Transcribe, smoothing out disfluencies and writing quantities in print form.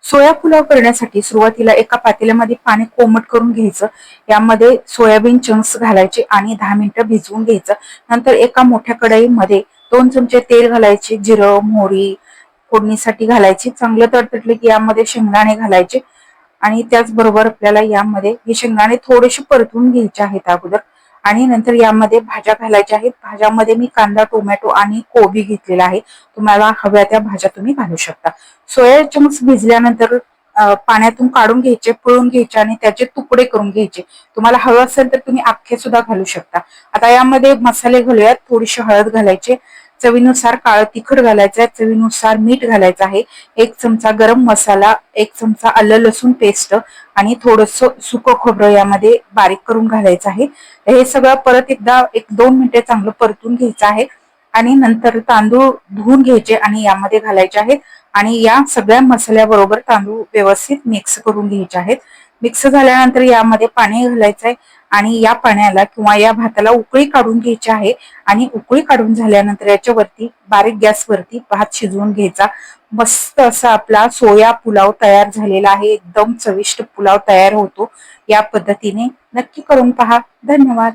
सोया पुलाव करण्यासाठी सुरुवातीला एका पातेल्यामध्ये पाणी कोमट करून घ्यायचं. यामध्ये सोयाबीन चंक्स घालायचे आणि 10 मिनिटं भिजवून घ्यायचं. नंतर एका मोठ्या कढईमध्ये 2 चमचे तेल घालायचे, जिरं, मोहरी फोडणीसाठी घालायची. चांगलं तडतडले की यामध्ये शेंगदाणे घालायचे आणि त्याचबरोबर आपल्याला यामध्ये हे शेंगदाणे थोडेसे परतवून घ्यायचे आहेत अगोदर आणि नंतर यामध्ये भाज्या घालायच्या आहेत. भाज्यामध्ये मी कांदा, टोमॅटो आणि कोबी घेतलेला आहे. तुम्हाला हव्या त्या भाज्या तुम्ही घालू शकता. सोया चंक्स भिजल्यानंतर पाण्यातून काढून घ्यायचे, पिळून घ्यायचे आणि त्याचे तुकडे करून घ्यायचे. तुम्हाला हवं असेल तर तुम्ही अख्खे सुद्धा घालू शकता. आता यामध्ये मसाले घालूयात. थोडीशी हळद घालायचे, चवीनुसार काळं तिखट घालायचं आहे, चवीनुसार मीठ घालायचं आहे, 1 चमचा गरम मसाला, 1 चमचा आलं लसूण पेस्ट आणि थोडंसं सुकं खोबरं यामध्ये बारीक करून घालायचं आहे. हे सगळं परत एकदा 1-2 मिनिटे चांगलं परतून घ्यायचं आहे आणि नंतर तांदूळ धुवून घ्यायचे आणि यामध्ये घालायचे आहेत आणि या सगळ्या मसाल्याबरोबर तांदूळ व्यवस्थित मिक्स करून घ्यायचे आहेत. मिक्स झाल्यानंतर यामध्ये पाणी घालायचं आहे आणि या पाण्याला किंवा या भाताला उकळी काढून घ्यायची आहे आणि उकळी काढून झाल्यानंतर याच्यावरती बारीक गॅसवरती भात शिजवून घ्यायचा. मस्त असा आपला सोया पुलाव तयार झालेला आहे. एकदम चविष्ट पुलाव तयार होतो. या पद्धतीने नक्की करून पहा. धन्यवाद.